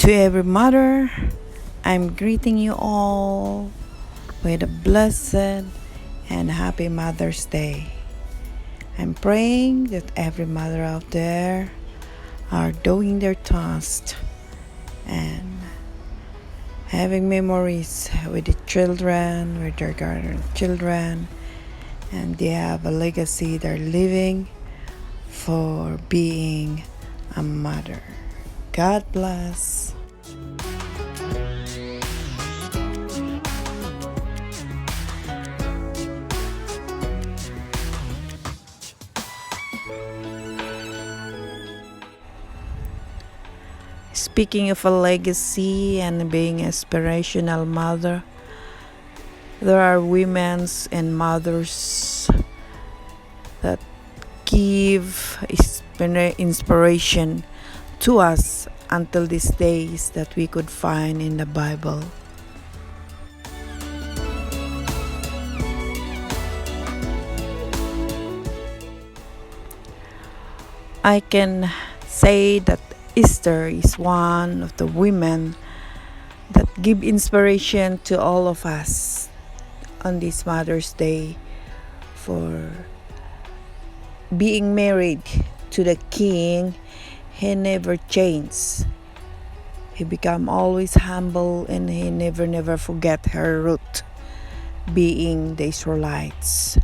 To every mother, I'm greeting you all with a blessed and happy Mother's Day. I'm praying that every mother out there are doing their task and having memories with the children, with their grandchildren, and they have a legacy they're living for being a mother. God bless. Speaking of a legacy and being an inspirational mother, there are women and mothers that give inspiration to us until these days that we could find in the Bible. I can say that Esther is one of the women that give inspiration to all of us on this Mother's Day for being married to the king. He never changed. He became always humble, and he never forget her root, being the Israelites.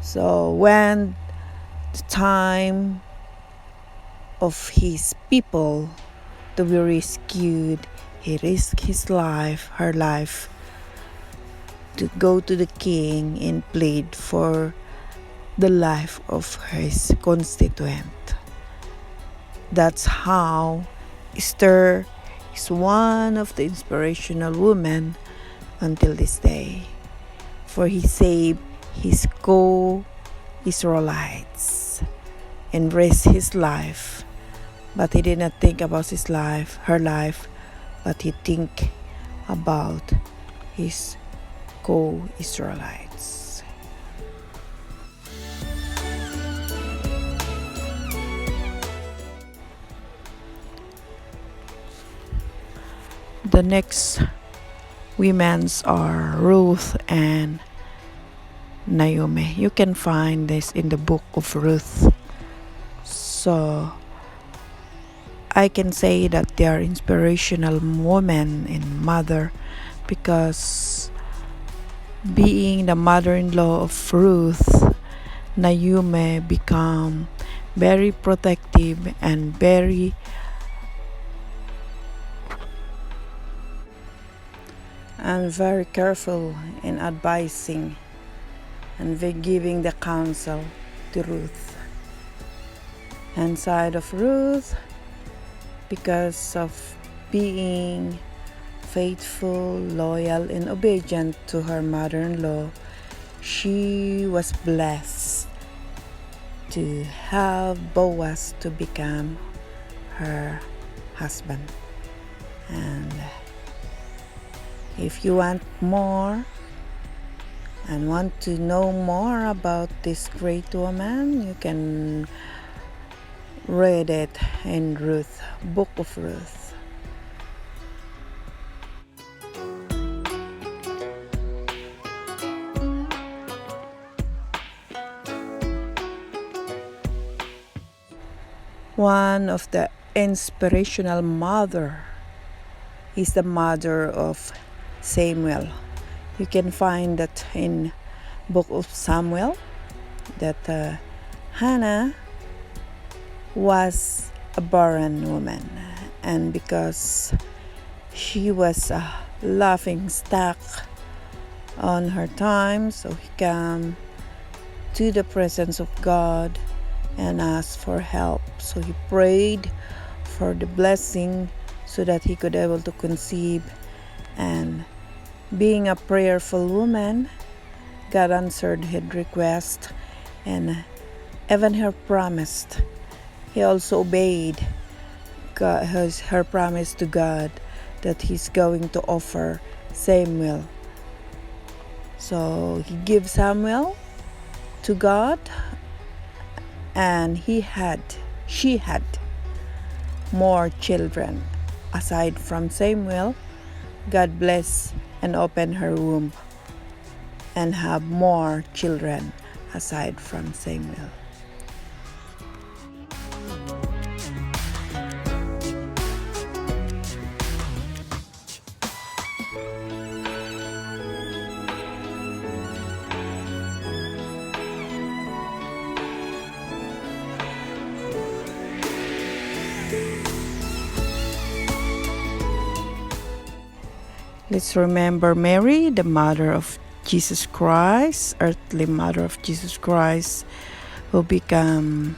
So when the time of his people to be rescued, he risked his life, her life, to go to the king and plead for the life of his constituent. That's how Esther is one of the inspirational women until this day, for he saved his co-Israelites and risked his life. But he did not think about his life, her life, but he think about his co-Israelites. The next women's are Ruth and Naomi. You can find this in the book of Ruth. So I can say that they are inspirational women and mother, because being the mother-in-law of Ruth, Naomi become very protective and very careful in advising and giving the counsel to Ruth. Inside of Ruth, because of being faithful, loyal, and obedient to her mother-in-law, she was blessed to have Boaz to become her husband. And if you want more and want to know more about this great woman, you can read it in Ruth, book of Ruth. One of the inspirational mother is the mother of Samuel. You can find that in book of Samuel, that Hannah was a barren woman, and because she was a laughing stock on her time, so he came to the presence of God and asked for help. So he prayed for the blessing so that he could able to conceive, and being a prayerful woman, God answered his request and even her promised. He also obeyed her promise to God that he's going to offer Samuel. So he gave Samuel to God, and she had more children aside from Samuel, God bless and open her womb and have more children aside from Samuel. Let's remember Mary, the mother of Jesus Christ, earthly mother of Jesus Christ, who became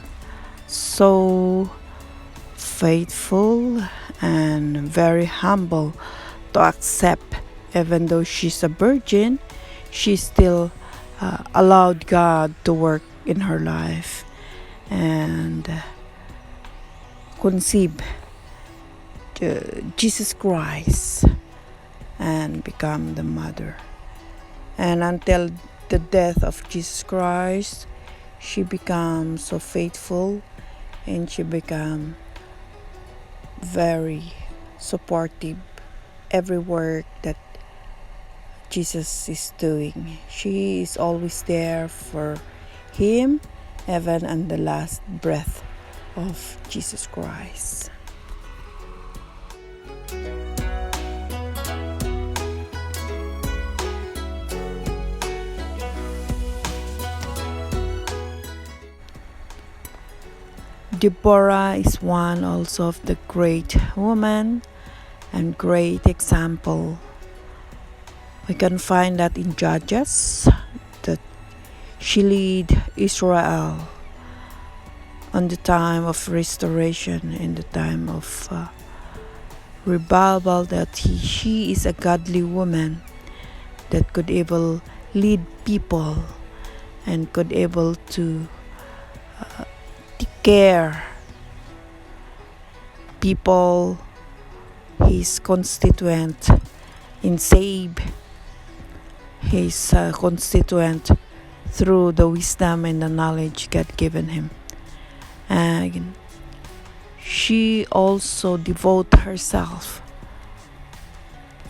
so faithful and very humble to accept, even though she's a virgin, she still allowed God to work in her life and conceive Jesus Christ and become the mother. And until the death of Jesus Christ, she becomes so faithful and she become very supportive every work that Jesus is doing. She is always there for him, even on the last breath of Jesus Christ. Deborah is one also of the great woman and great example. We can find that in Judges that she led Israel on the time of restoration, in the time of revival, that she is a godly woman that could able lead people and could able to take care people, his constituent, and save his constituent through the wisdom and the knowledge God given him. And she also devote herself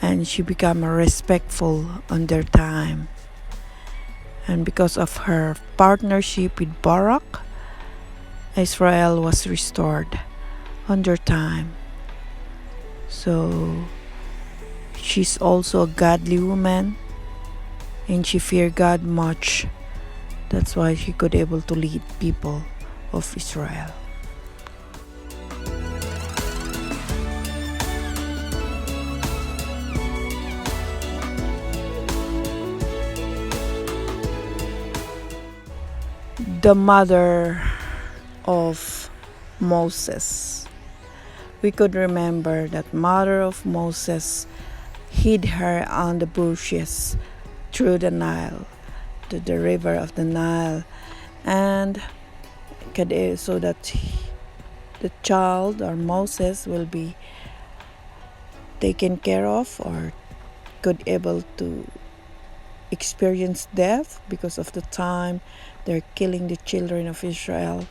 and she became respectful on their time. And because of her partnership with Barak, Israel was restored on their time. So she's also a godly woman and she feared God much. That's why she could able to lead people of Israel. The mother of Moses. We could remember that mother of Moses hid her on the bushes through the Nile, to the river of the Nile, and so that the child or Moses will be taken care of or could able to experience death because of the time they're killing the children of Israel.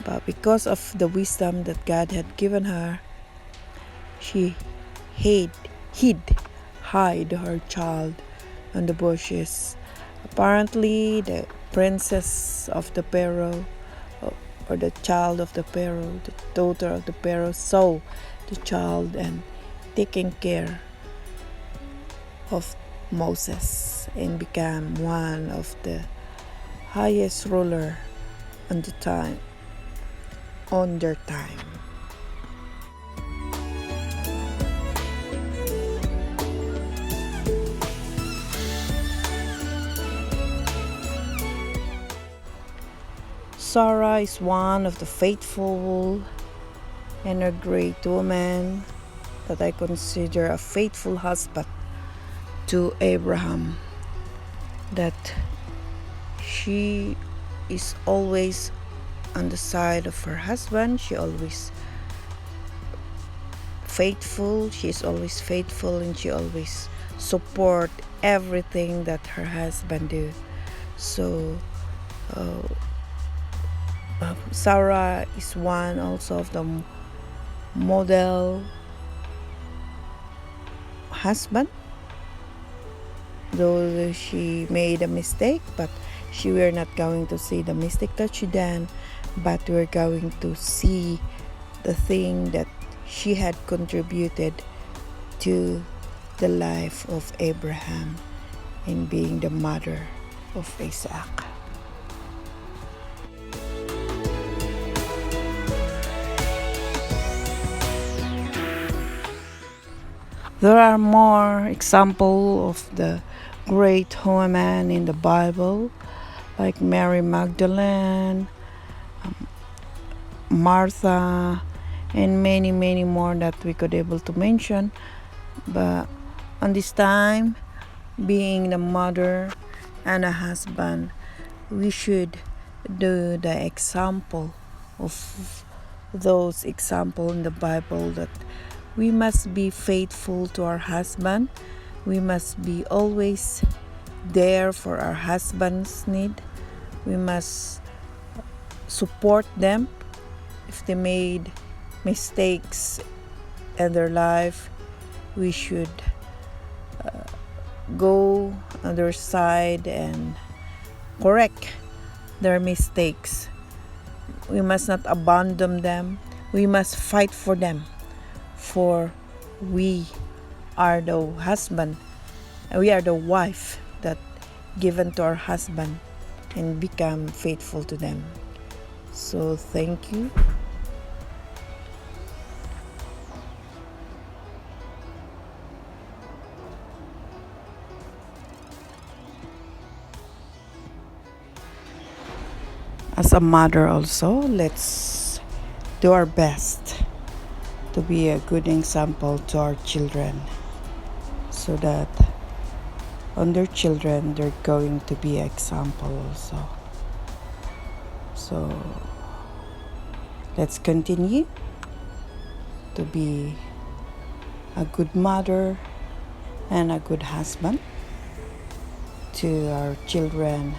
But because of the wisdom that God had given her, she hid her child on the bushes. Apparently, the princess of the Pharaoh, or the child of the Pharaoh, the daughter of the Pharaoh, saw the child and taking care of Moses and became one of the highest ruler on their time. Sarah is one of the faithful and a great woman that I consider a faithful husband to Abraham, that she is always on the side of her husband. She is always faithful and she always support everything that her husband do. So Sarah is one also of the model husband, though she made a mistake, but we're not going to see the mistake that she done, but we're going to see the thing that she had contributed to the life of Abraham in being the mother of Isaac. There are more examples of the great women in the Bible, like Mary Magdalene, Martha, and many more that we could able to mention. But on this time, being the mother and a husband, we should do the example of those examples in the Bible, that we must be faithful to our husband. We must be always there for our husband's need. We must support them if they made mistakes in their life. We should go on their side and correct their mistakes. We must not abandon them. We must fight for them, for we are the husband and we are the wife that given to our husband and become faithful to them. So thank you. As a mother also, let's do our best to be a good example to our children, so that on their children they're going to be an example also. So let's continue to be a good mother and a good husband to our children.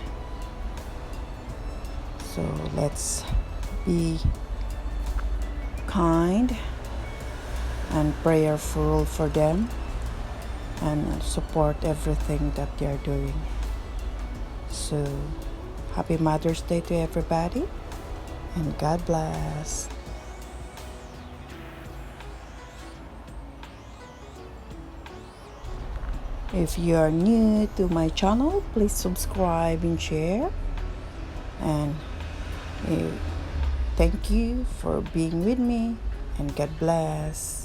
So let's be kind and prayerful for them and support everything that they are doing. So happy Mother's Day to everybody, and God bless. If you are new to my channel, please subscribe and share. And thank you for being with me, and God bless.